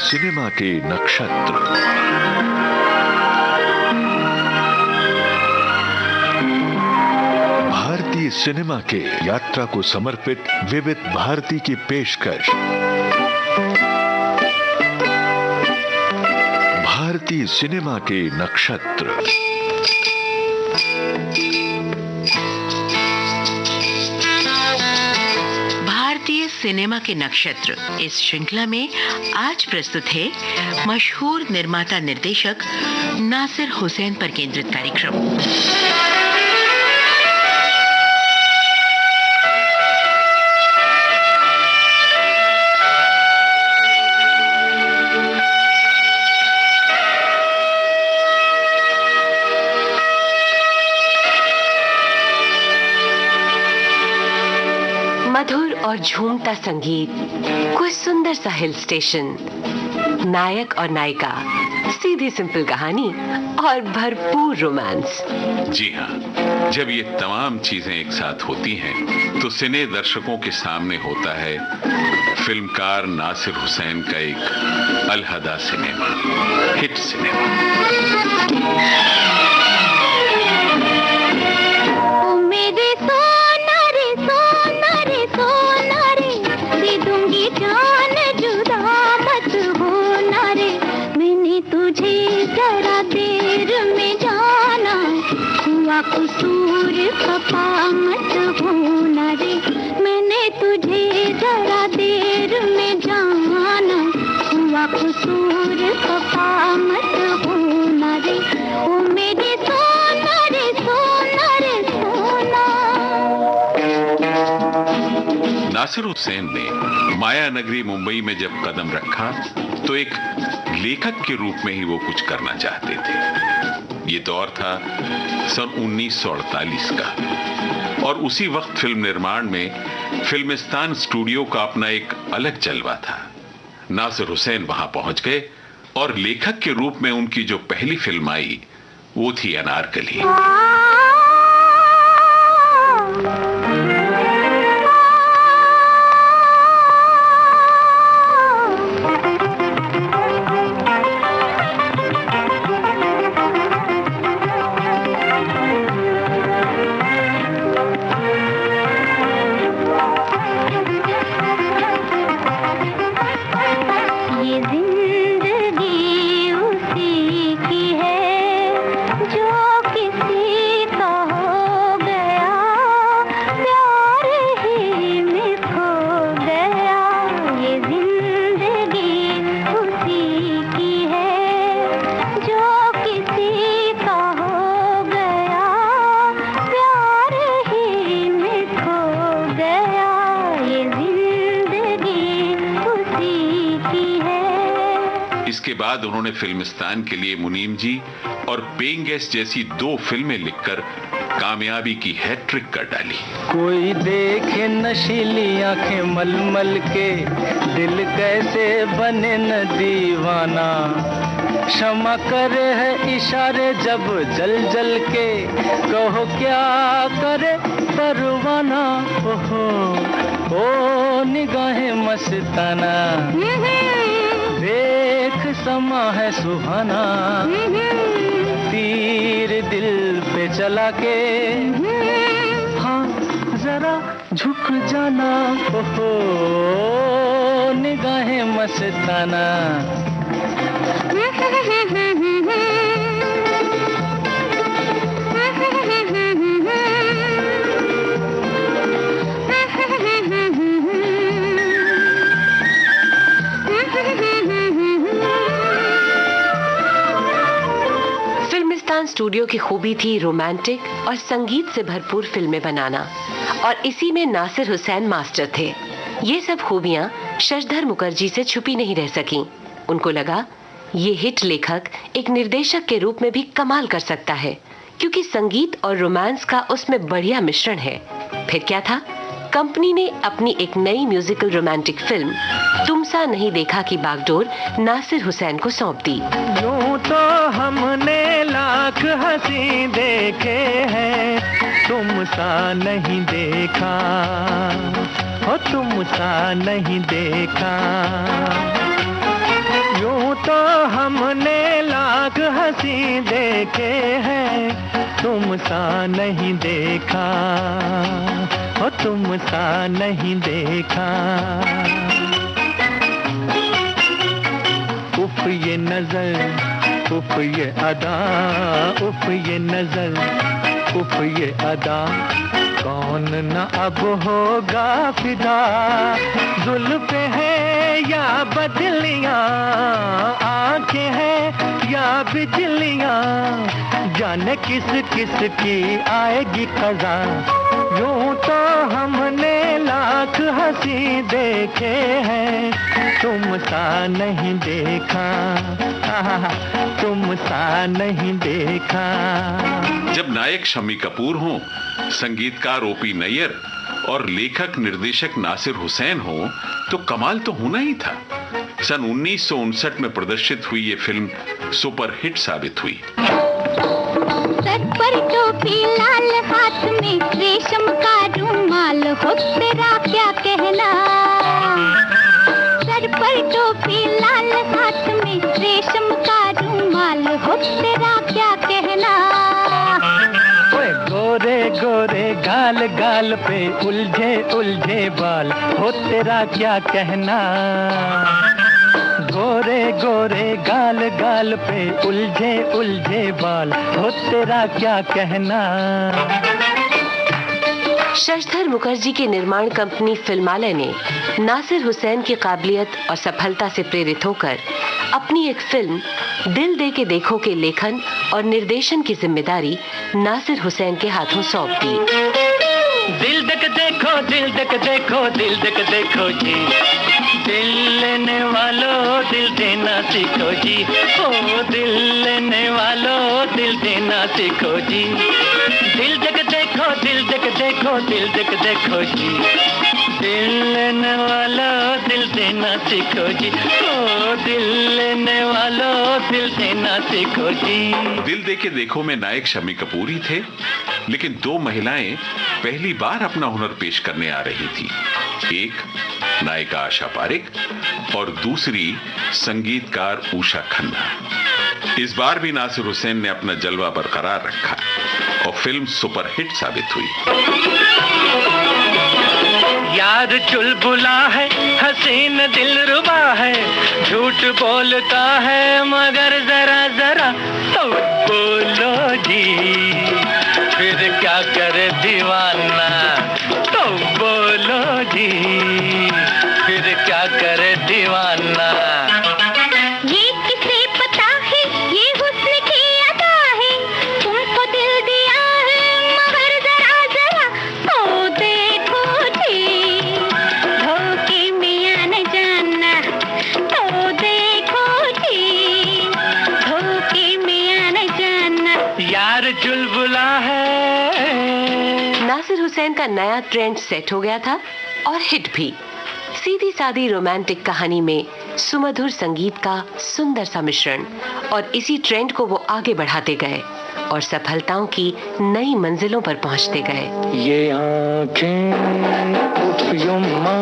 Cinema के नक्षत्र। भारतीय सिनेमा के यात्रा को समर्पित विविध भारती की पेशकश। भारतीय सिनेमा के नक्षत्र। सिनेमा के नक्षत्र इस श्रृंखला में आज प्रस्तुत है मशहूर निर्माता निर्देशक नासिर हुसैन पर केंद्रित कार्यक्रम। मधुर और झूमता संगीत, कोई सुंदर सा हिल स्टेशन, नायक और नायिका, सीधी सिंपल कहानी और भरपूर रोमांस। जी हाँ, जब ये तमाम चीजें एक साथ होती हैं तो सिने दर्शकों के सामने होता है फिल्मकार नासिर हुसैन का एक अलहदा सिनेमा, हिट सिनेमा। कसूर खपा मत होना रे, मैंने तुझे जरा देर में जाना, हुआ कसूर खपा मत होना रे, ओ मेरे सोना रे सोना रे सोना। नासिर हुसैन ने माया नगरी मुंबई में जब कदम रखा तो एक लेखक के रूप में ही वो कुछ करना चाहते थे। ये दौर था सन 1948 का और उसी वक्त फिल्म निर्माण में फिल्मिस्तान स्टूडियो का अपना एक अलग जलवा था। नासिर हुसैन वहां पहुंच गए और लेखक के रूप में उनकी जो पहली फिल्म आई वो थी अनारकली। इसके बाद उन्होंने फिल्मिस्तान के लिए मुनीम जी और पेइंग गेस्ट जैसी 2 फिल्में लिखकर कामयाबी की हैट्रिक कर डाली। कोई देखे नशीली आंखें मलमल के, दिल कैसे बने न दीवाना, क्षमा करे है इशारे जब जल जल के, कहो क्या करे परवाना, ओहो ओ निगाहें मस्ताना, देख समा है सुहाना, तीर दिल पे चला के, हाँ जरा झुक जाना, ओहो निगाहें मस्ताना। स्टूडियो की खूबी थी रोमांटिक और संगीत से भरपूर फिल्में बनाना, और इसी में नासिर हुसैन मास्टर थे। ये सब खूबियां शशधर मुखर्जी से छुपी नहीं रह सकीं। उनको लगा ये हिट लेखक एक निर्देशक के रूप में भी कमाल कर सकता है, क्योंकि संगीत और रोमांस का उसमें बढ़िया मिश्रण है। फिर क्या था, कंपनी ने अपनी एक नई म्यूजिकल रोमांटिक फिल्म तुमसा नहीं देखा की बागडोर नासिर हुसैन को सौंप दी। यूं तो हमने लाख हंसी देखे हैं, तुमसा नहीं देखा, हो तुमसा नहीं देखा। यूं तो हमने लाख हंसी देखे हैं, तुम सा नहीं देखा, हो तुम सा नहीं देखा। उफ ये नजर, उफ ये अदा, उफ ये नजर, उफ ये अदा, कौन न अब होगा फिदा। जुल्फ़े है या बदलियां, आंखें हैं या बिजलियां, जाने किस किस की आएगी क़ज़ा। यूं तो हमने लाख हंसी देखे हैं, तुम सा नहीं देखा, तुम सा नहीं देखा। जब नायक शम्मी कपूर हों, संगीतकार ओपी नैयर और लेखक निर्देशक नासिर हुसैन हो तो कमाल तो होना ही था। सन 1959 में प्रदर्शित हुई ये फिल्म सुपरहिट साबित हुई। सर पर टोपी लाल, हाथ में रेशम का रुमाल, हो तेरा क्या कहना। सर पर टोपी लाल, हाथ में रेशम का रुमाल, हो तेरा क्या कहना। गोरे गोरे गाल गाल पे उलझे उलझे बाल, हो तेरा क्या कहना। गोरे गोरे गाल गाल पे उलझे उलझे बाल, हो तेरा क्या कहना। शशधर मुखर्जी की निर्माण कंपनी फिल्मालय ने नासिर हुसैन की काबिलियत और सफलता से प्रेरित होकर अपनी एक फिल्म दिल दे के देखो के लेखन और निर्देशन की जिम्मेदारी नासिर हुसैन के हाथों सौंप दी। दिल दे देखो, दिल दे देखो, दिल दे देखो जी, दिल लेने वालों दिल देना सीखो जी, ओ दिल लेने वालों दिल देना सीखो जी। दिल दे देखो, दिल दे देखो, दिल दे देखो जी, दिल लेने वालों दिल देना सीखो जी, ओ दिल लेने वालों दिल देना सीखो जी। दिल दे के देखो में नायक शम्मी कपूर ही थे, लेकिन दो महिलाएं पहली बार अपना हुनर पेश करने आ रही थी। एक नायिका आशा पारेख और दूसरी संगीतकार उषा खन्ना। इस बार भी नासिर हुसैन ने अपना जलवा बरकरार रखा और फिल्म सुपरहिट साबित हुई। यार चुलबुला है, हसीन दिलरुबा है, झूठ बोलता है मगर जरा जरा तो बोलो जी, फिर क्या करे दीवाना तो बोलो जी, फिर क्या करे दीवाना। ये किसे पता है, ये हुस्न की अदा है, तुमको दिल दिया है मगर जरा जरा तो देखो जी, धोखे में न जाना तो देखो जी, धोखे में न जाना। यार चुलबुला है। नासिर हुसैन का नया ट्रेंड सेट हो गया था और हिट भी। सीधी सादी रोमांटिक कहानी में सुमधुर संगीत का सुंदर सा मिश्रण, और इसी ट्रेंड को वो आगे बढ़ाते गए और सफलताओं की नई मंजिलों पर पहुंचते गए। ये आँखें उफ युम्मा,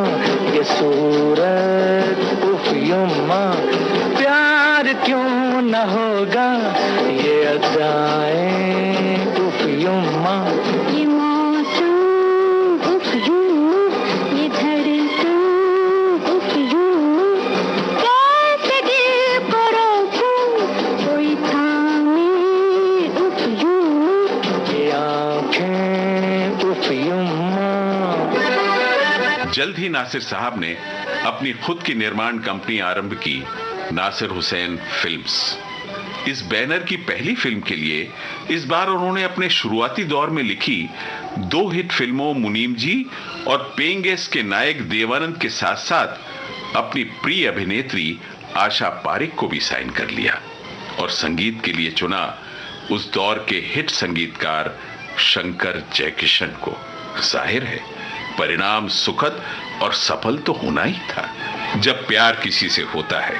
ये सूरत उफ युम्मा, प्यार क्यों न होगा, ये अदाएं उफ युम्मा। ये मौसम उफ यूं, ये धड़कन उफ यूं, कैसे दिल को रोकूं, कोई थामे उफ यूं। ये आँखें उफ युम्मा। जल्द ही नासिर साहब ने अपनी खुद की निर्माण कंपनी आरंभ की, नासिर हुसैन फिल्म्स। इस बैनर की पहली फिल्म के लिए इस बार उन्होंने अपने शुरुआती दौर में लिखी दो हिट फिल्मों मुनीम जी और पेइंग गेस्ट के नायक देवानंद के साथ साथ अपनी प्रिय अभिनेत्री आशा पारेख को भी साइन कर लिया और संगीत के लिए चुना उस दौर के हिट संगीतकार शंकर जयकिशन को। जाहिर है परिणाम सुखद और सफल तो होना ही था। जब प्यार किसी से होता है,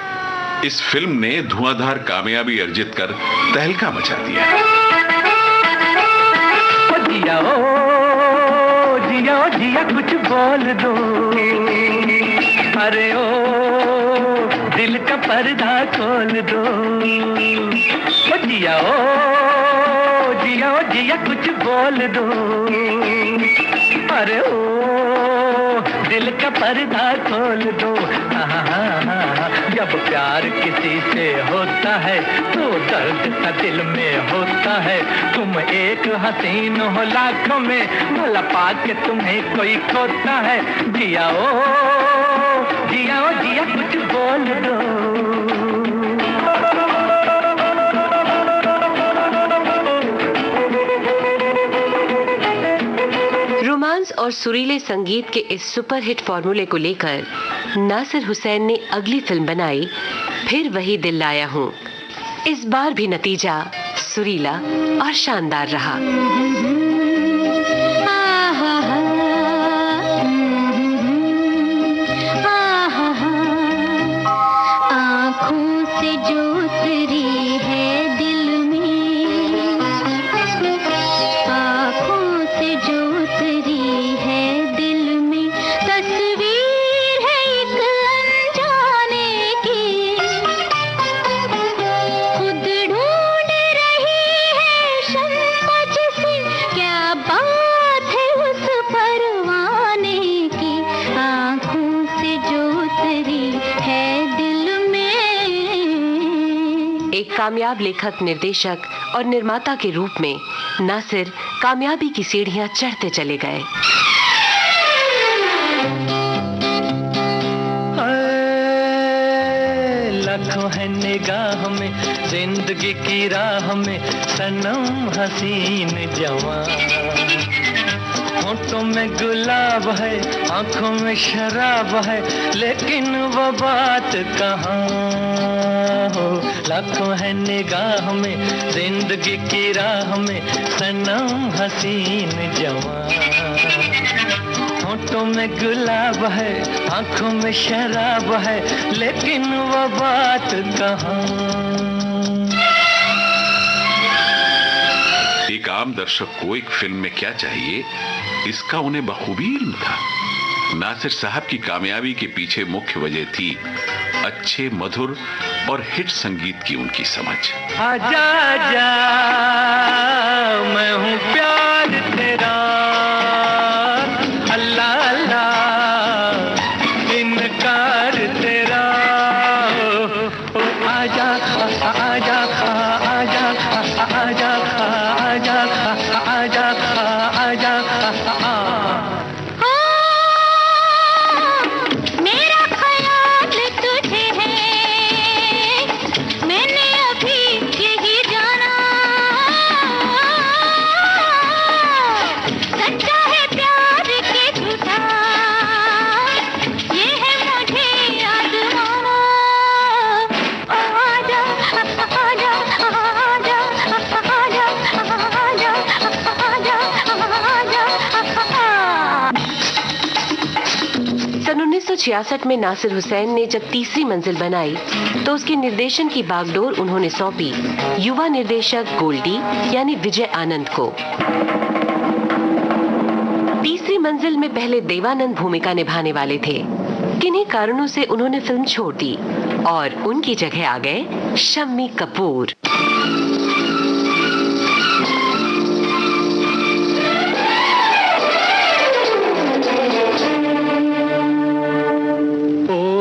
इस फिल्म ने धुआंधार कामयाबी अर्जित कर तहलका मचा दिया। जिया जिया कुछ बोल दो, अरे ओ दिल का पर्दा खोल दो। ओ जिया जिया कुछ बोल दो। अरे ओ दिल का पर्दा खोल दो। जब प्यार किसी से होता है तो दर्द सा दिल में होता है। तुम एक हसीन हो लाखों में, भला पाके तुम्हें कोई खोता है। जिया जिया कुछ बोल दो। रोमांस और सुरीले संगीत के इस सुपरहिट फॉर्मूले को लेकर नासिर हुसैन ने अगली फिल्म बनाई, फिर वही दिल लाया हूँ। इस बार भी नतीजा सुरीला और शानदार रहा। आँखों से जो उतरी है दिल में, आँखों से जो उतरी है दिल में, तस्वीर है एक अनजाने की। खुद ढूंढ रही है शम्मा जिसे, क्या बात है उस परवाने की। आँखों से जो उतरी है दिल में। एक कामयाब लेखक, निर्देशक और निर्माता के रूप में नासिर कामयाबी की सीढ़ियां चढ़ते चले गए। लाखों है निगाह में, जिंदगी की राह में, सनम हसीन जवान। होठों में गुलाब है, आंखों में शराब है, लेकिन वो बात कहाँ हो। लाखों है निगाह में, जिंदगी की राह में, सनम हसीन जवान। होठों में गुलाब है, आंखों में शराब है, लेकिन वो बात कहाँ। एक आम दर्शक को एक फिल्म में क्या चाहिए, इसका उन्हें बखूबी इल्म था। नासिर साहब की कामयाबी के पीछे मुख्य वजह थी अच्छे, मधुर और हिट संगीत की उनकी समझ। आजा आजा मैं हूँ प्यार तेरा, अल्लाह अल्लाह इनकार तेरा। आजा आजा आजा आजा आजा आजा आजा मेरा ख्याल तुझे है, मैंने अभी यही जाना। सच्चा है प्यार के झूठा, ये है मुझे आजमाना। आजा आजा आजा आजा सन 1966 में नासिर हुसैन ने जब तीसरी मंजिल बनाई तो उसके निर्देशन की बागडोर उन्होंने सौंपी युवा निर्देशक गोल्डी यानी विजय आनंद को। तीसरी मंजिल में पहले देवानंद भूमिका निभाने वाले थे, किन्हीं कारणों से उन्होंने फिल्म छोड़ दी और उनकी जगह आ गए शम्मी कपूर।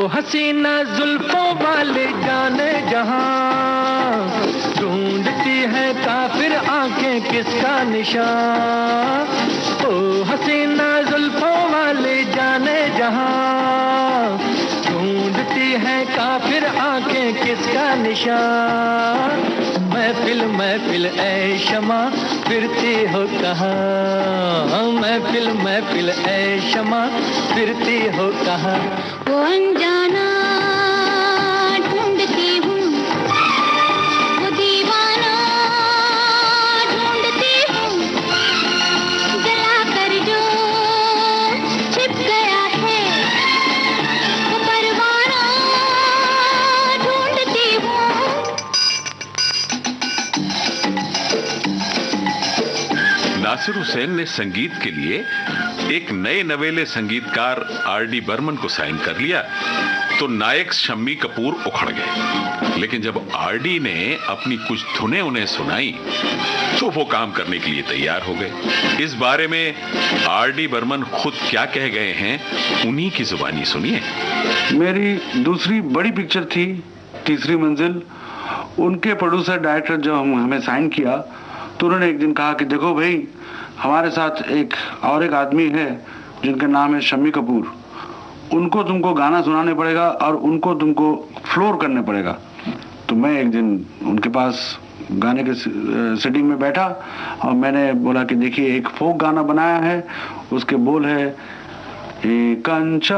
हसीना जुल्फों वाले जाने जहां, ढूंढती है काफिर आंखें किसका निशान। ओ हसीना जुल्फों वाले जाने जहां, ढूंढती है काफिर आंखें किसका निशान। महफिल महफिल ऐ शमा फिरती हो कहाँ, महफिल महफिल ऐ शमा फिरती हो कहाँ। वो अनजाना ढूंढती हूँ, वो दीवाना ढूंढती हूँ, जला कर जो छिप गया है, वो परवाना ढूंढती हूँ। नासिर हुसैन ने संगीत के लिए एक नए नवेले संगीतकार आर.डी. बर्मन को साइन कर लिया तो नायक शम्मी कपूर उखड़ गए, लेकिन जब आरडी ने अपनी कुछ धुनें उन्हें सुनाई तो वो काम करने के लिए तैयार हो गए। इस बारे में आरडी बर्मन खुद क्या कह गए हैं, उन्हीं की जुबानी सुनिए। मेरी दूसरी बड़ी पिक्चर थी तीसरी मंजिल। उनके प्रोड्यूसर डायरेक्टर जब हमें साइन किया तो उन्होंने एक दिन कहा कि देखो भाई, हमारे साथ एक आदमी है जिनका नाम है शम्मी कपूर, उनको तुमको गाना सुनाने पड़ेगा और उनको तुमको फ्लोर करने पड़ेगा। तो मैं एक दिन उनके पास गाने के सेटिंग में बैठा और मैंने बोला कि देखिए, एक फोक गाना बनाया है, उसके बोल है कंचा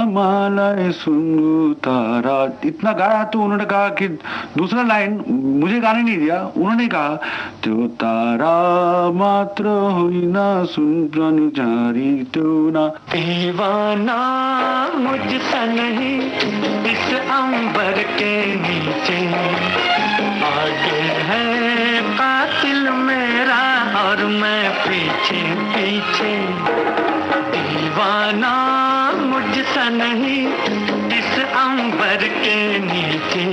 माला सुंगु तारा। इतना गाया तो उन्होंने कहा कि दूसरा लाइन मुझे गाने नहीं दिया, उन्होंने कहा तो तारा मात्र हुई ना सुन जारी तो ना। दीवाना मुझसे नहीं इस अंबर के नीचे, आगे है कातिल मेरा और मैं पीछे पीछे। दीवाना मुझसे नहीं इस अंबर के नीचे,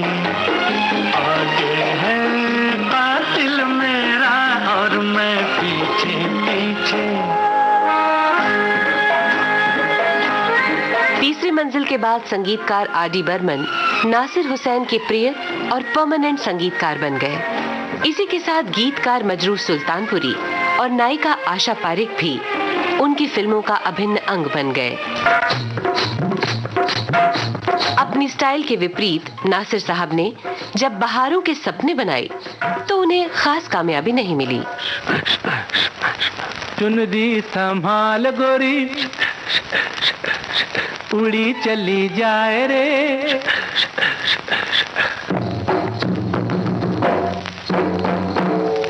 आगे है कातिल मेरा और मैं पीछे पीछे। तीसरी मंजिल के बाद संगीतकार आरडी बर्मन नासिर हुसैन के प्रिय और परमानेंट संगीतकार बन गए। इसी के साथ गीतकार मजरूर सुल्तानपुरी और नायिका आशा पारेख भी उनकी फिल्मों का अभिन्न अंग बन गए। अपनी स्टाइल के विपरीत नासिर साहब ने जब बहारों के सपने बनाए तो उन्हें खास कामयाबी नहीं मिली। चुनरी संभाल गोरी, उड़ी चली जाए रे।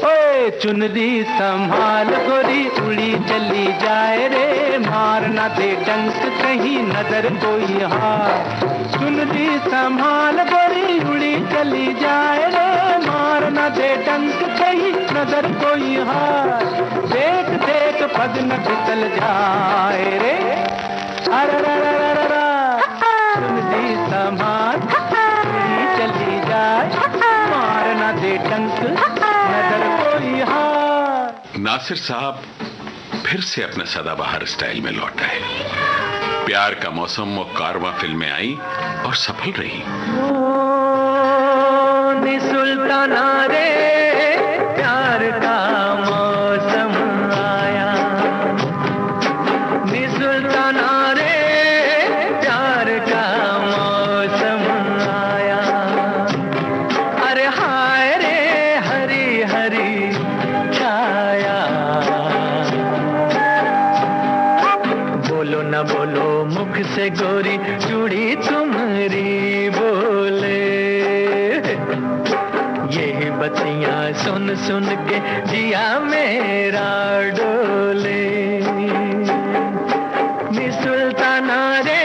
ओए चुनरी संभाल गोरी, उड़ी चली जाए रे। मारना दे डंक कहीं नजर कोई हार। चुनरी संभाल गोरी, उड़ी चली जाए रे। मारना दे डंक कहीं नजर कोई हार। देख देख पग न फिसल जाए रे। चुनरी संभाल गोरी, चली जाए। मारना दे डंक नजर कोई हार। नासिर साहब फिर से अपने सदाबहार स्टाइल में लौट आए। प्यार का मौसम और कारवां फिल्में आई और सफल रही। सुल्ताना रे प्यार का मौसम आया, नी सुल्ताना रे प्यार का मौसम आया। अरे हाय रे हरी हरी छाया। बोलो न बोलो मुख से गोरी, चूड़ी तुम्हारी बोले। यही बतियां सुन सुन के जिया मेरा डोले। नी सुल्ताना रे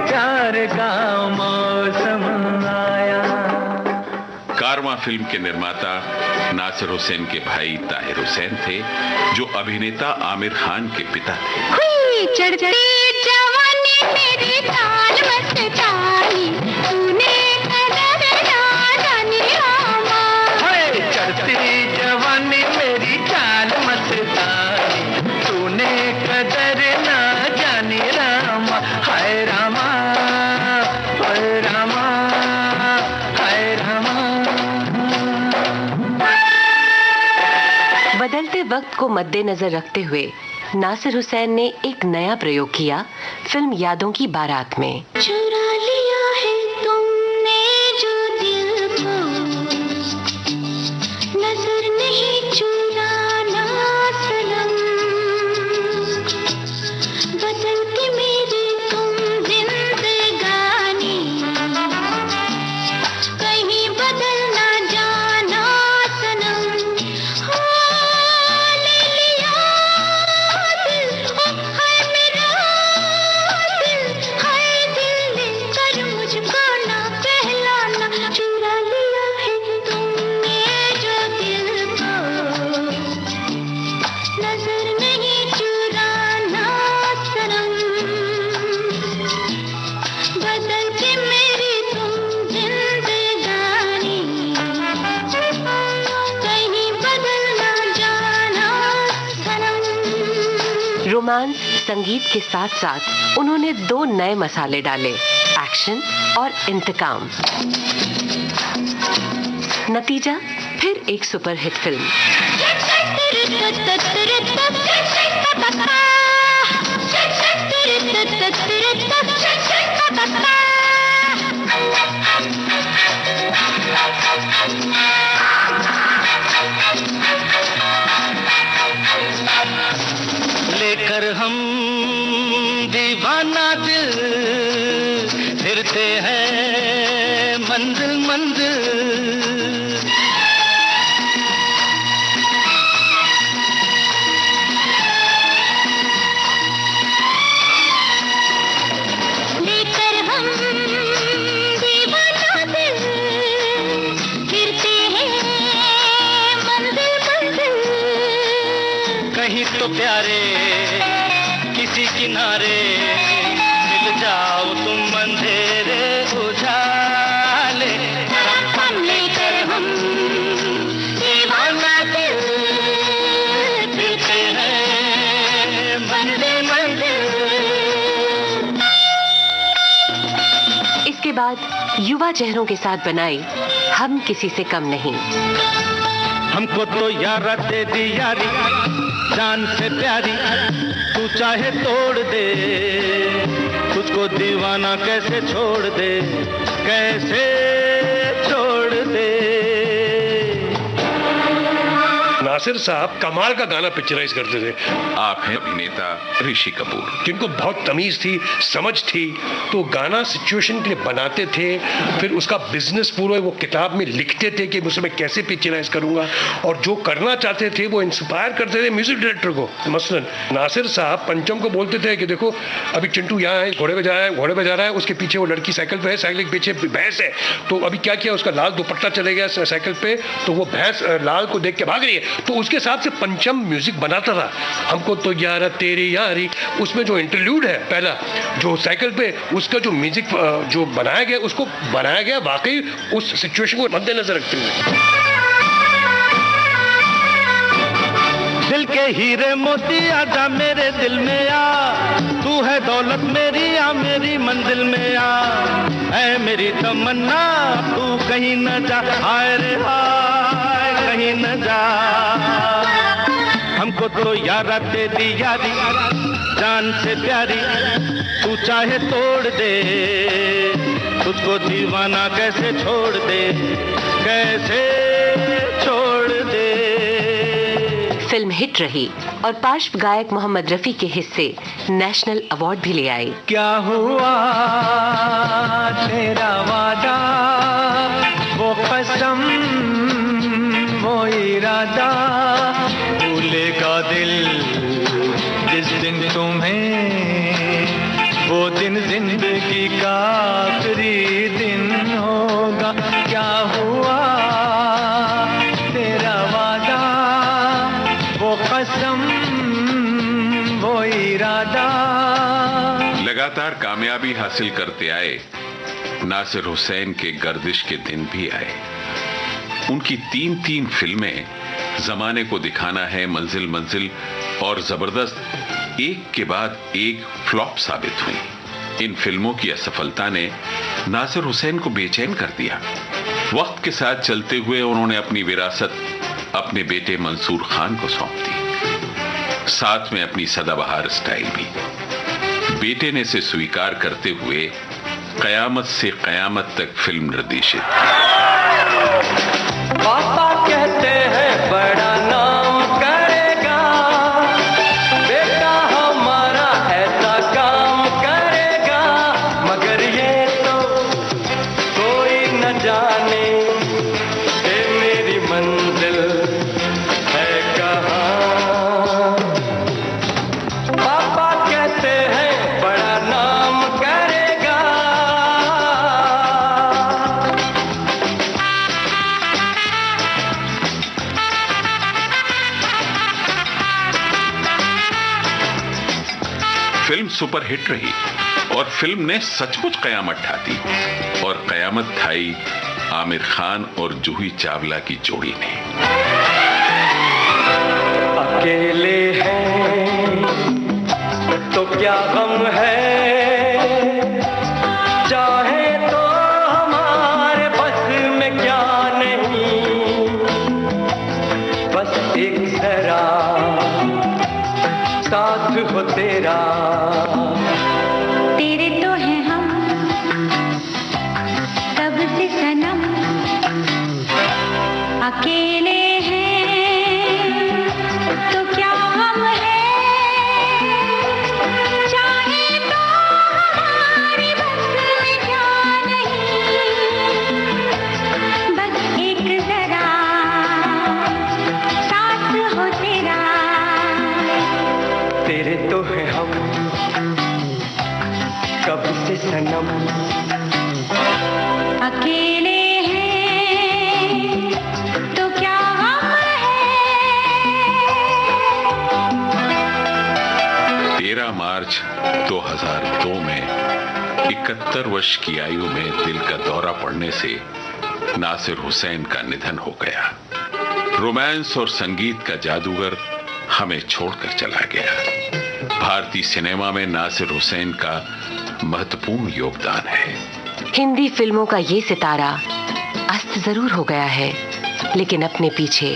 प्यार का मौसम आया। कारवां फिल्म के निर्माता नासिर हुसैन के भाई ताहिर हुसैन थे, जो अभिनेता आमिर खान के पिता थे। चढ़ती जवानी मेरी ताल मस्तानी, तूने कदर ना जानी रामा। चढ़ती जवानी मेरी चाल मस्तानी, तूने कदर ना जानी रामा। हाय रामा, हाय रामा, हाय रामा। बदलते वक्त को मद्देनजर रखते हुए नासिर हुसैन ने एक नया प्रयोग किया फिल्म यादों की बारात में। चुरा लिया है तुमने जो दिल को, नजर नहीं चुराना सनम। बदल के मेरी तुम जिंदगानी, कहीं बदल ना जाना सनम। हाँ ले लिया दिल, ओ हाय मेरा दिल, हाय दिल डांस, संगीत के साथ साथ उन्होंने 2 नए मसाले डाले, एक्शन और इंतकाम। नतीजा फिर एक सुपरहिट फिल्म। लेकर हम दीवाना दिल फिरते हैं मंजिल मंजिल। लेकर हम दीवाना दिल फिरते हैं मंजिल मंजिल। कहीं तो प्यारे किसी किनारे मिल जाओ तुम अंधेरे उजाले। हम लेकर हम दीवाना दिल फिरते हैं मंजिल मंजिल। इसके बाद युवा चेहरों के साथ बनाई हम किसी से कम नहीं। हमको तो यारा दे दी यारी जान से प्यारी, तू चाहे तोड़ दे, तुझको दीवाना कैसे छोड़ दे, कैसे छोड़ दे। नासिर साहब कमाल का गाना पिक्चराइज करते थे। आप हैं अभिनेता ऋषि कपूर, जिनको बहुत तमीज थी, समझ थी, तो गाना सिचुएशन के लिए बनाते थे, फिर उसका बिजनेस पूरा वो किताब में लिखते थे कि उसे मैं कैसे पिक्चराइज करूंगा, और जो करना चाहते थे वो इंस्पायर करते थे म्यूजिक डायरेक्टर को। मसलन नासिर साहब पंचम को बोलते थे कि देखो अभी चिंटू यहाँ है, घोड़े पे जा रहा है, घोड़े पे जा रहा है, उसके पीछे वो लड़की साइकिल पे है, साइकिल के पीछे भैंस है, तो अभी क्या किया, उसका लाल दुपट्टा चले गया साइकिल पे, तो वो भैंस लाल को देख के भाग रही है, तो उसके हिसाब से पंचम म्यूजिक बनाता था। हमको तो यारा तेरी यारी, उसमें जो इंटरल्यूड है पहला जो साइकिल पे, उसका जो म्यूजिक जो बनाया गया, उसको बनाया गया वाकई उस सिचुएशन को मद्देनजर रखते हुए। दिल के हीरे मोती आजा मेरे दिल में आ, तू है दौलत मेरी आ मेरी मंजिल में आ, ऐ मेरी तमन्ना तू कहीं न जा, हाय रे हाय कहीं न जा। हमको तो यारा दे दी यारी जान से प्यारी, तू चाहे तोड़ दे, तुझको दीवाना कैसे छोड़ दे, कैसे छोड़ दे। फिल्म हिट रही और पार्श्व गायक मोहम्मद रफी के हिस्से नेशनल अवार्ड भी ले आई। क्या हुआ तेरा वादा, वो कसम वो इरादा, भूलेगा दिल जिस दिन तुम्हें, वो दिन जिंदगी का आखिरी दिन होगा। क्या हुआ तेरा वादा, वो कसम वो इरादा। लगातार कामयाबी हासिल करते आए नासिर हुसैन के गर्दिश के दिन भी आए। उनकी 3 फिल्में जमाने को दिखाना है, मंजिल मंजिल और जबरदस्त एक के बाद एक फ्लॉप साबित हुई। इन फिल्मों की असफलता ने नासिर हुसैन को बेचैन कर दिया। वक्त के साथ चलते हुए उन्होंने अपनी विरासत अपने बेटे मंसूर खान को सौंप दी, साथ में अपनी सदाबहार स्टाइल भी। बेटे ने इसे स्वीकार करते हुए कयामत से कयामत तक फिल्म निर्देशित। पापा कहते हैं बड़ा नाम करेगा, बेटा हमारा ऐसा काम करेगा, मगर ये तो कोई न जाने कि मेरी मंजिल है कहाँ। पापा कहते हैं बड़ा नाम करेगा। फिल्म सुपरहिट रही और फिल्म ने सचमुच कयामत ढा दी, और कयामत ढाई आमिर खान और जूही चावला की जोड़ी ने। अकेले हैं क्या गम है, चाहे तो हमारे बस में क्या नहीं, बस एक जरा साथ हो तेरा। तेरे तो हैं हम कब से सनम, अकेले हैं तो क्या हम है, चाहे तो हमारे बस में क्या नहीं, बस एक जरा साथ हो तेरा। तेरे तो हैं हम कब से सनम, अकेले हैं तो क्या हम है। 13 मार्च 2002 में 71 वर्ष की आयु में दिल का दौरा पड़ने से नासिर हुसैन का निधन हो गया। रोमांस और संगीत का जादूगर हमें छोड़कर चला गया। भारतीय सिनेमा में नासिर हुसैन का महत्वपूर्ण योगदान है। हिंदी फिल्मों का ये सितारा अस्त जरूर हो गया है, लेकिन अपने पीछे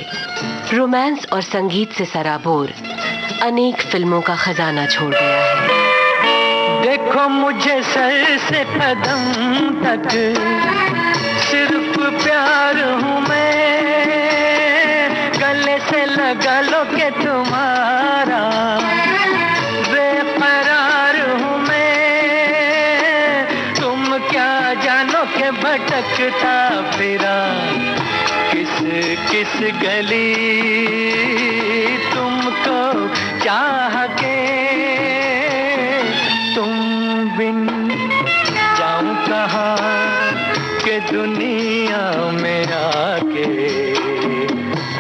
रोमांस और संगीत से सराबोर अनेक फिल्मों का खजाना छोड़ गया है। देखो मुझे सर से कदम तक सिर्फ प्यार हूँ मैं, गले से लगा लो के तुम्हारा बेकरार हूँ मैं, तुम क्या जानो के भटकता फिरा किस किस गली, तुमको चाह के तुम बिन जाऊं कहाँ के दुनिया में आके,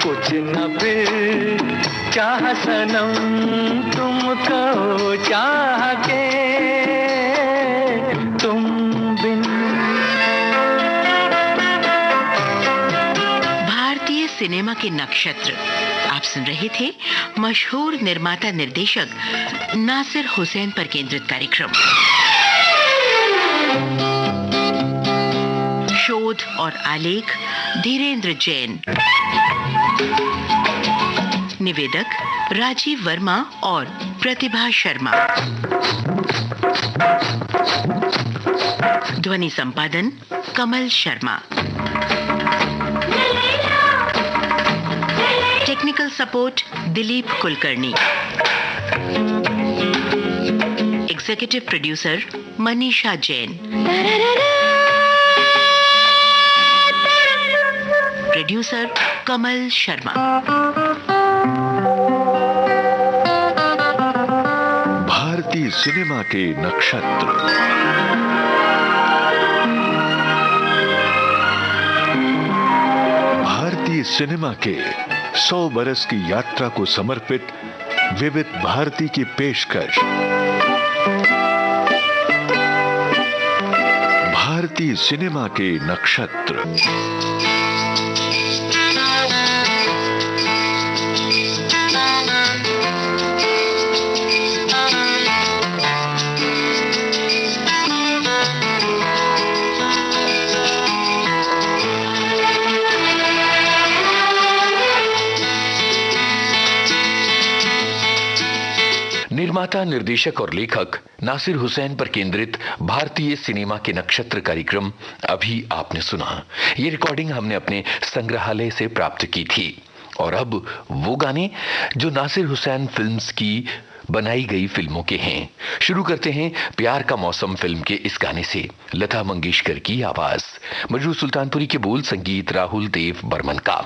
कुछ न फिर चाह सनम तुमको चाह के तुम बिन। भारतीय सिनेमा के नक्षत्र आप सुन रहे थे मशहूर निर्माता निर्देशक नासिर हुसैन पर केंद्रित कार्यक्रम। शोध और आलेख धीरेन्द्र जैन, निवेदक राजीव वर्मा और प्रतिभा शर्मा, ध्वनि संपादन Kamal Sharma, technical support Dilip Kulkarni, executive producer Manisha Jain, producer Kamal Sharma. भारतीय सिनेमा के नक्षत्र। भारतीय सिनेमा के 100 बरस की यात्रा को समर्पित विविध भारती की पेशकश। भारतीय सिनेमा के नक्षत्र। निर्माता, निर्देशक और लेखक नासिर हुसैन पर केंद्रित भारतीय सिनेमा के नक्षत्र कार्यक्रम अभी आपने सुना। ये रिकॉर्डिंग हमने अपने संग्रहालय से प्राप्त की थी। और अब वो गाने जो नासिर हुसैन फिल्म्स की बनाई गई फिल्मों के हैं। शुरू करते हैं प्यार का मौसम फिल्म के इस गाने से, लता मंगेशकर की आवाज, मजरू सुल्तानपुरी के बोल, संगीत राहुल देव बर्मन का।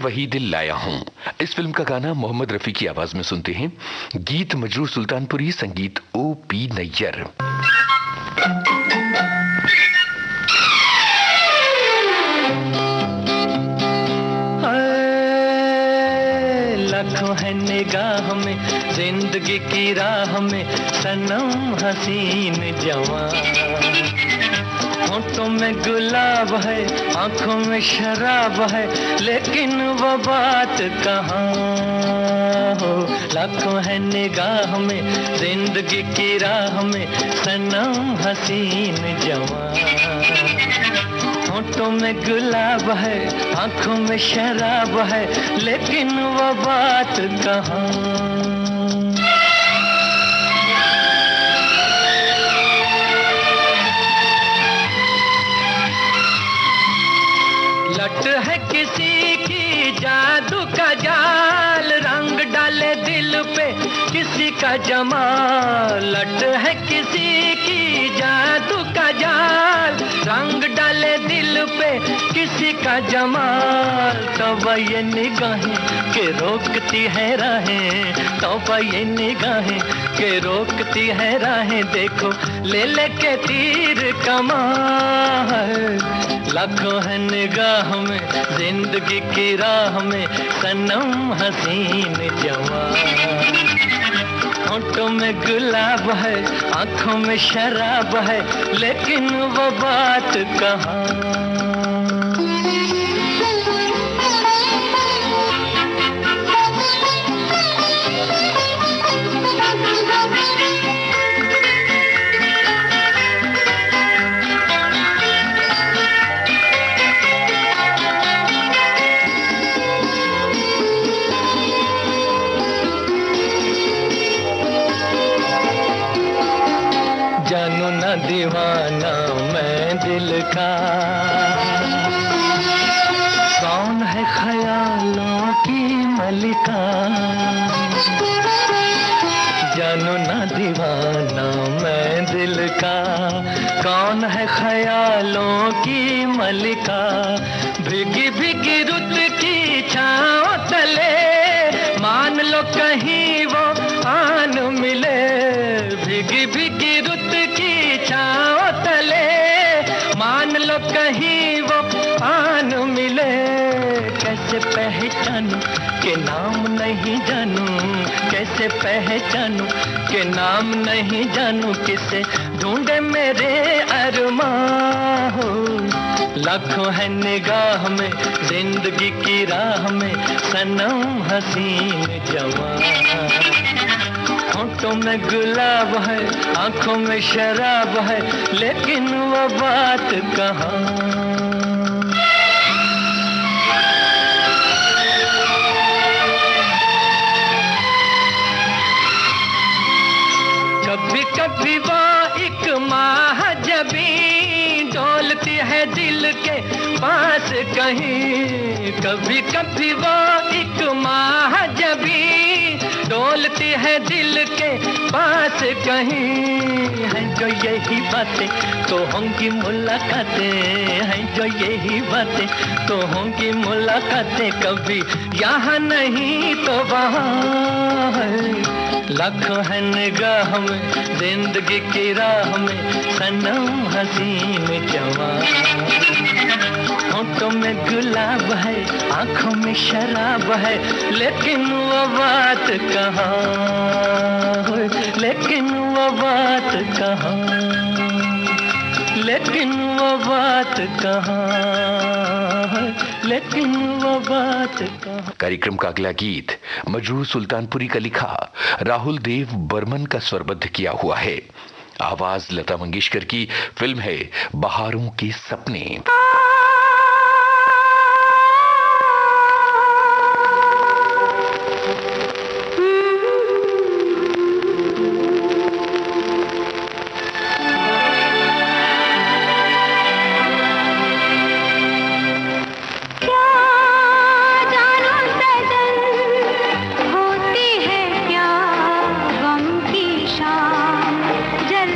वही दिल लाया हूं। इस फिल्म का गाना मोहम्मद रफी की आवाज में सुनते हैं। गीत मजरूह सुल्तानपुरी, संगीत O.P. नैयर। लाखों है निगाह में जिंदगी की राह में सनम हसीन जवान, होठों में गुलाब है आंखों में शराब है लेकिन वो बात कहाँ हो। लाखों है निगाह में जिंदगी की राह में सनम हसीन जवान, होठों में गुलाब है आंखों में शराब है लेकिन वो बात कहाँ। लट है किसी की जादू का जाल, रंग डाले दिल पे किसी का जमाल। लट है किसी की जादू का जाल, रंग डाले दिल पे किसी का जमाल। तौबा ये निगाहें के रोकती है राहें, तौबा ये निगाहें के रोकती है राहें, देखो ले लेके तीर कमान। लाखों है निगाह में जिंदगी की राह में सनम हसीन जवान, होठों में गुलाब है आंखों में शराब है लेकिन वो बात कहाँ। जानू ना दीवाना मैं दिल का, कौन है ख्यालों की मलिका। जानू ना दीवाना मैं दिल का, कौन है ख्यालों की मलिका। भीगी भीगी रुत की छाँव तले मान लो कहीं वो आन मिले। भीगी भीगी रुत की छाँव तले मान लो कहीं वो आन मिले। कैसे पहचानूं के नाम नहीं जानूं, कैसे पहचानूं के नाम नहीं जानूं, किसे ढूंढे मेरे अरमान हो। लाखों है निगाह में जिंदगी की राह में सनम हसीन जवान, होठों में गुलाब है आंखों में शराब है लेकिन वो बात कहाँ। कभी कभी वो एक महाजबी डोलती है दिल के पास कहीं। कभी कभी वो एक महाजबी डोलती है दिल के पास कहीं। हैं जो यही बातें तो होंगी मुलाकातें, हैं जो यही बातें तो होंगी मुलाकातें। कभी यहाँ नहीं तो वहाँ है। लाखों है निगाह में जिंदगी की राह में सनम हसीन जवान, होठों में गुलाब है आंखों में शराब है लेकिन वो बात कहाँ, लेकिन वो बात कहाँ, लेकिन वो बात कहाँ, लेकिन वो बात कहाँ। कार्यक्रम का अगला गीत मजरूह सुल्तानपुरी का लिखा, राहुल देव बर्मन का स्वरबद्ध किया हुआ है। आवाज लता मंगेशकर की। फिल्म है बहारों के सपने। जल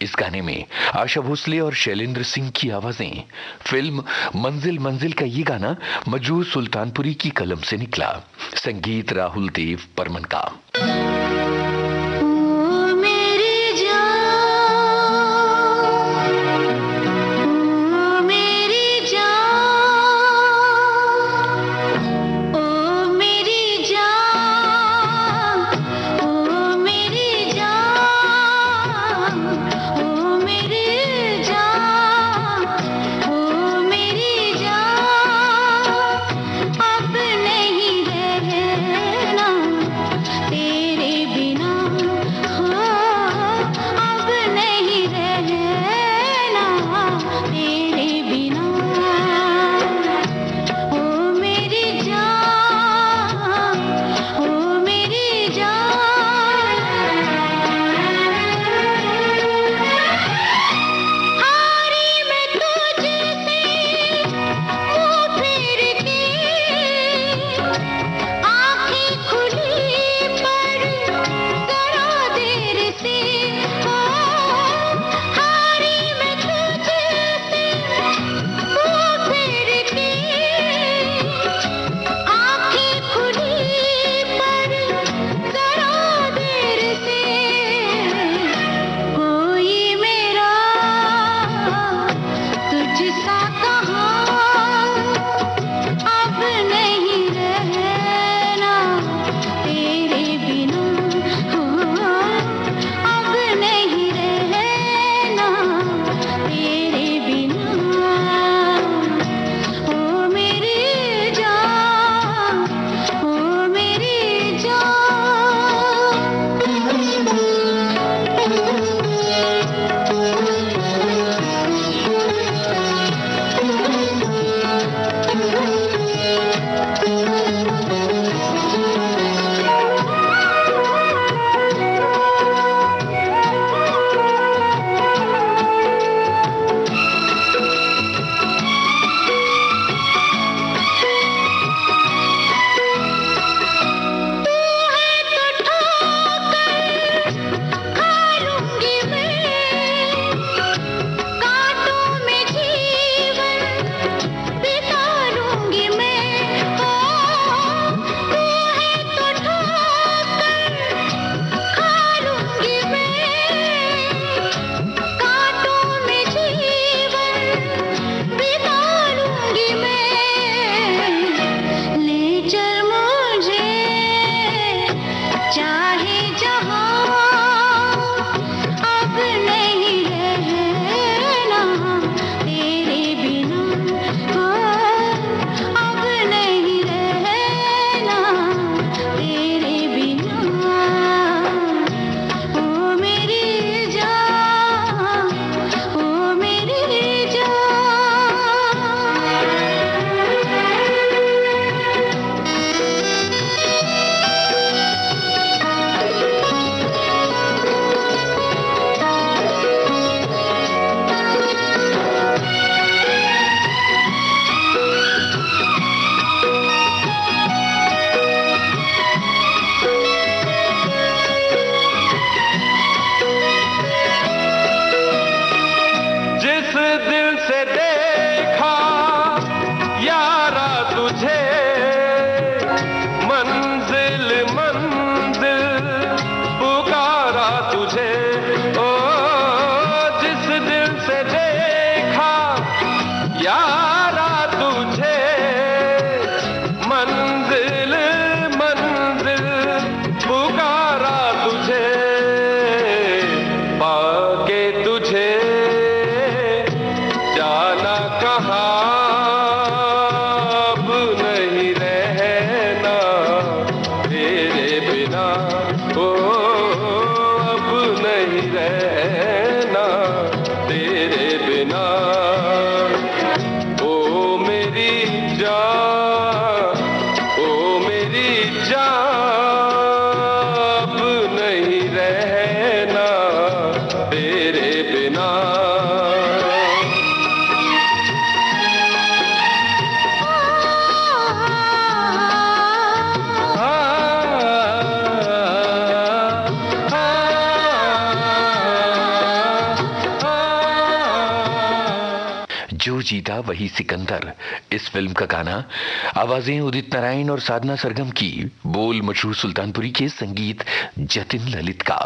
इस गाने में आशा भोसले और शैलेंद्र सिंह की आवाजें। फिल्म मंजिल मंजिल का ये गाना मजूर सुल्तानपुरी की कलम से निकला। संगीत राहुल देव बर्मन का। जो जीता वही सिकंदर। इस फिल्म का गाना आवाजें उदित नारायण और साधना सरगम की, बोल मशहूर सुल्तानपुरी के, संगीत जतिन ललित का।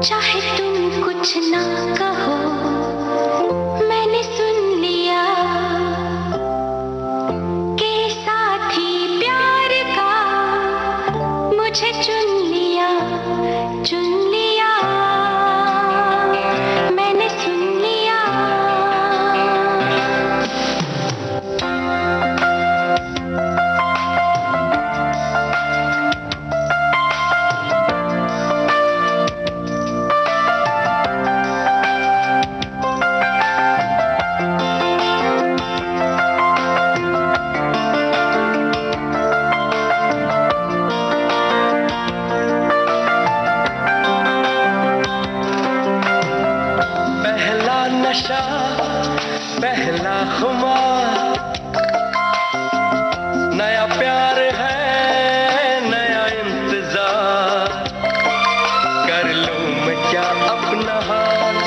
चाहे तुम कुछ ना कहो, मैंने सुन लिया कि साथी प्यार का मुझे चुन लिया, चुन लिया, मैंने सुन लिया। नशा, पहला खुमार, नया प्यार है, नया इंतजार, कर लूं मैं क्या अपना हाल,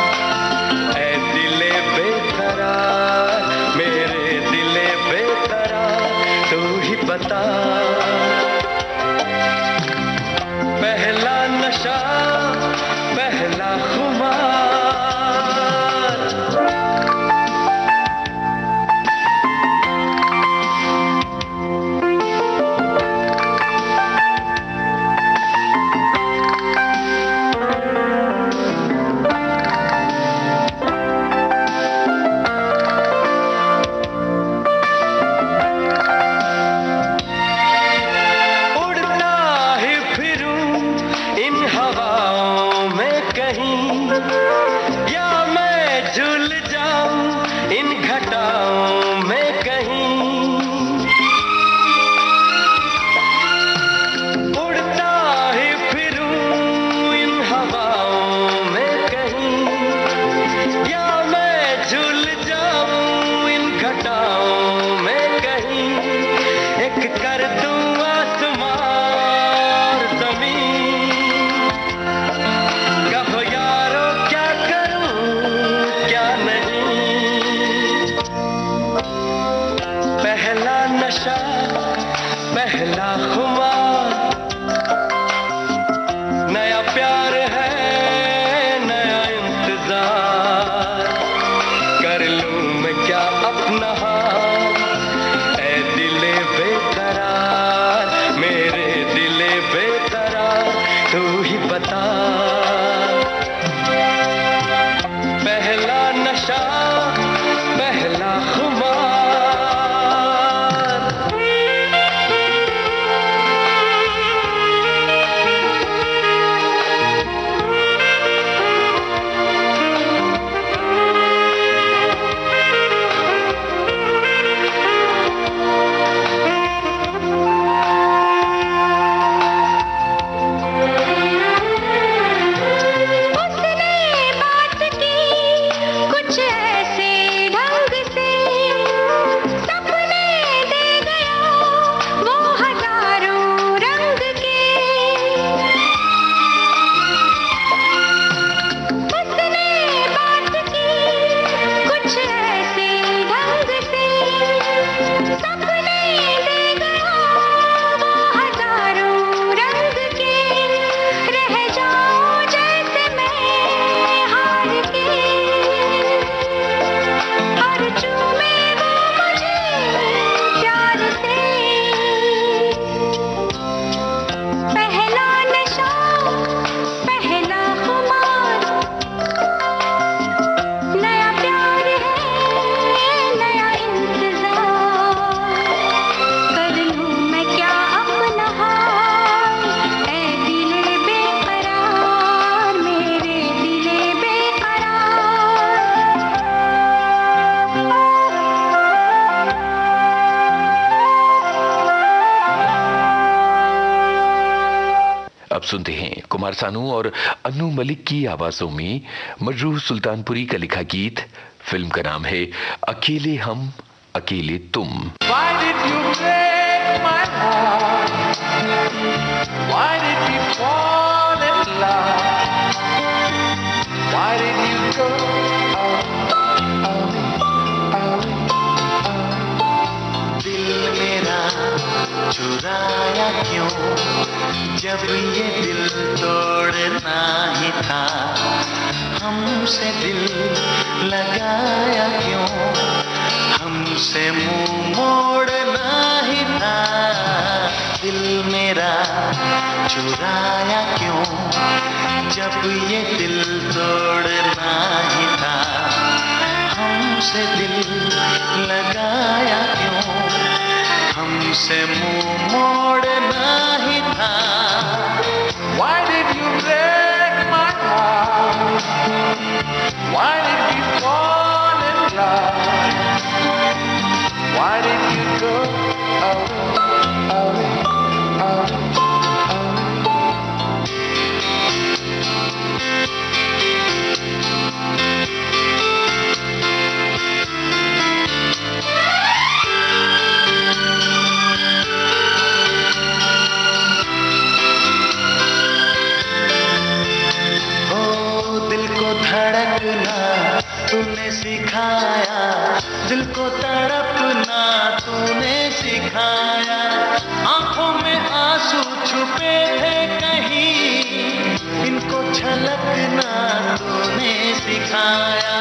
ऐ दिले बेकरार, मेरे दिले बेकरार, तू ही बता। पहला नशा, पहला खुमार, या मैं झूल जाऊं इन घटाओं में कहीं, उड़ता ही फिरूं इन हवाओं में कहीं, या मैं झूल जाऊं इन घटाओं में कहीं, एक कर दूं आसमां और जमीन, कहो यारो क्या करूं क्या नहीं। पहला नशा, पहला खुमार, नया प्यार है, नया इंतजार, कर लूं मैं क्या अपना हाल, ऐ दिले बेकरार, मेरे दिले बेकरार, तू ही बता। पहला नशा, पहला खुमार। अब सुनते हैं कुमार सानू और अन्नू मलिक की आवाजों में मजरूह सुल्तानपुरी का लिखा गीत। फिल्म का नाम है अकेले हम अकेले तुम। Why did you break my heart? Why did we fall in love? Why did you go away? दिल मेरा चुराया क्यों, जब ये दिल तोड़ना ही था। हमसे दिल लगाया क्यों, हमसे मुंह मोड़ना ही था। दिल मेरा चुराया क्यों, जब ये दिल तोड़ना ही था। हमसे दिल लगाया क्यों, हमसे मुंह मोड़ना ही था। Why did you break my heart? Why did we fall in love? Why did you go away, away, away, away? धड़कना तूने सिखाया, दिल को तड़पना तूने सिखाया। आंखों में आंसू छुपे थे कहीं, इनको छलकना तूने सिखाया।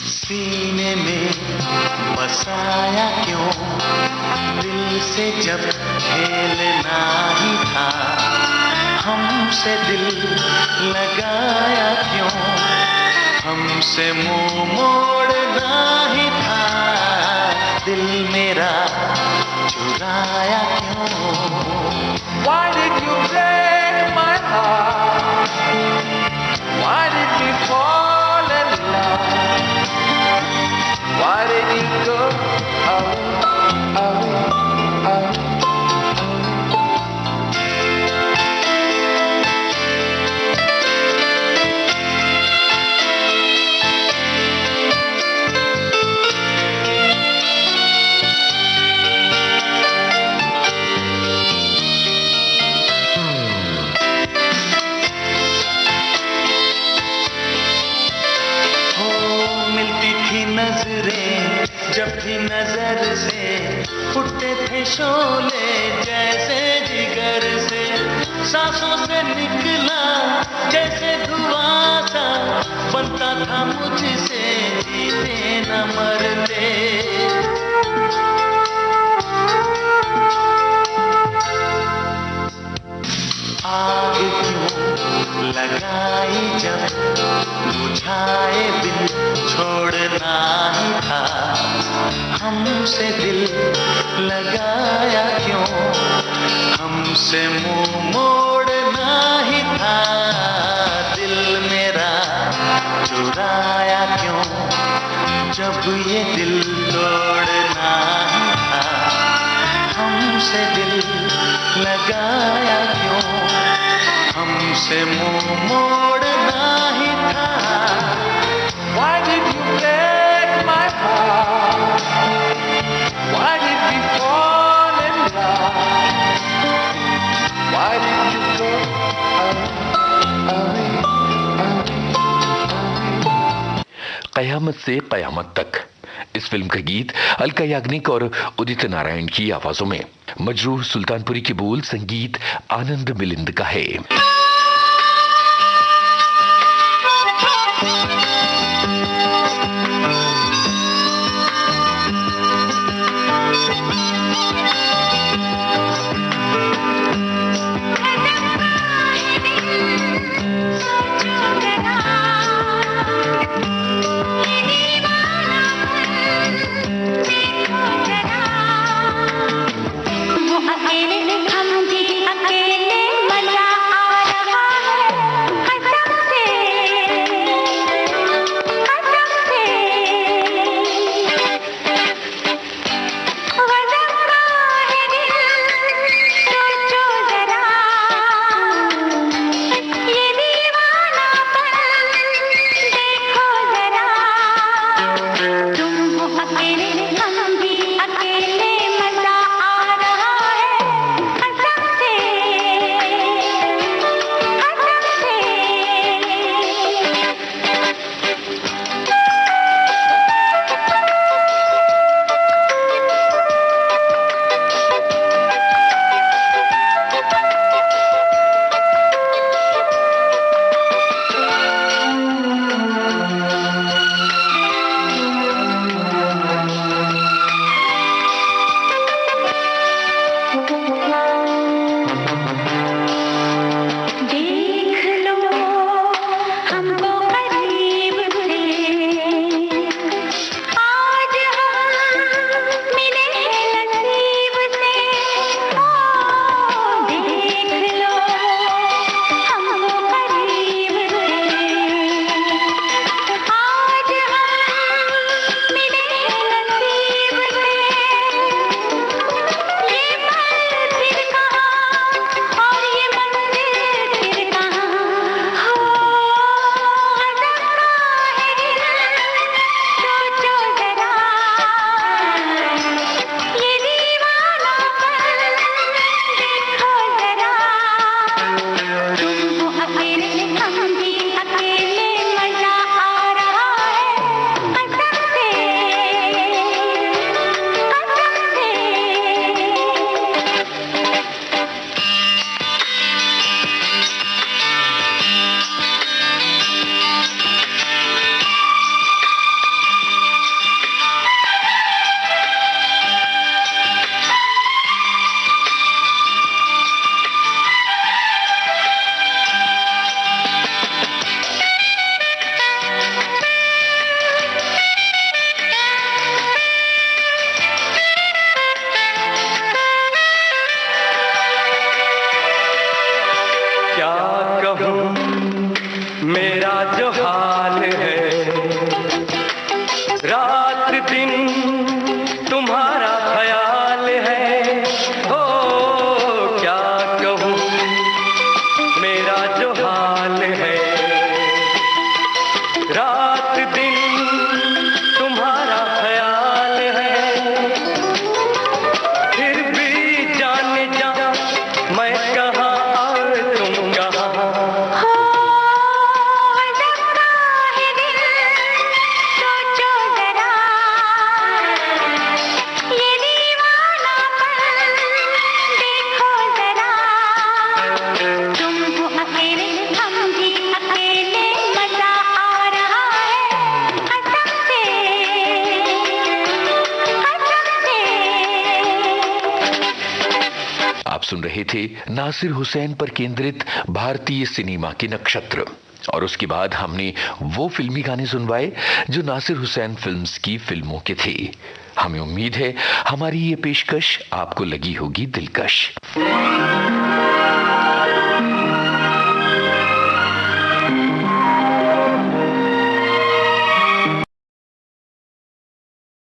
सीने में बसाया क्यों, दिल से जब खेलना ही था। हमसे दिल लगाया क्यों, हमसे मुंह मोड़ना ही था। दिल मेरा चुराया क्यों। Why did you break my heart? Why did we fall in love? Why did you go away, away, away? जब भी नजर से उठते थे शोले जैसे जिगर से, सांसों से निकला जैसे धुआं सा, बनता था मुझसे जीते न मरते। आग क्यों लगाई जब बुझाए दिल छोड़ना ही था। हमसे दिल लगाया क्यों, हमसे मुंह मोड़ना ही था। दिल मेरा चुराया क्यों, जब ये दिल तोड़ना ही था। हमसे दिल लगाया क्यों, हमसे मुंह मोड़ना ही था। Why did you break my heart? Why did we fall in love? Why did you go away, away, away? कयामत से कयामत तक, इस फिल्म का गीत अलका याग्निक और उदित नारायण की आवाजों में। मजरूह सुल्तानपुरी के बोल, संगीत आनंद मिलिंद का है। अकेले मजा आ रहा रात दिन तुम्हारा ख्याल है, ओ क्या कहूँ मेरा जो हाल है। रात दिन तुम्हारा ख्याल है, फिर भी जाने जा मैं कहाँ और तुम कहाँ। आप सुन रहे थे नासिर हुसैन पर केंद्रित भारतीय सिनेमा के नक्षत्र, और उसके बाद हमने वो फिल्मी गाने सुनवाए जो नासिर हुसैन फिल्म्स की फिल्मों के थे। हमें उम्मीद है हमारी ये पेशकश आपको लगी होगी दिलकश।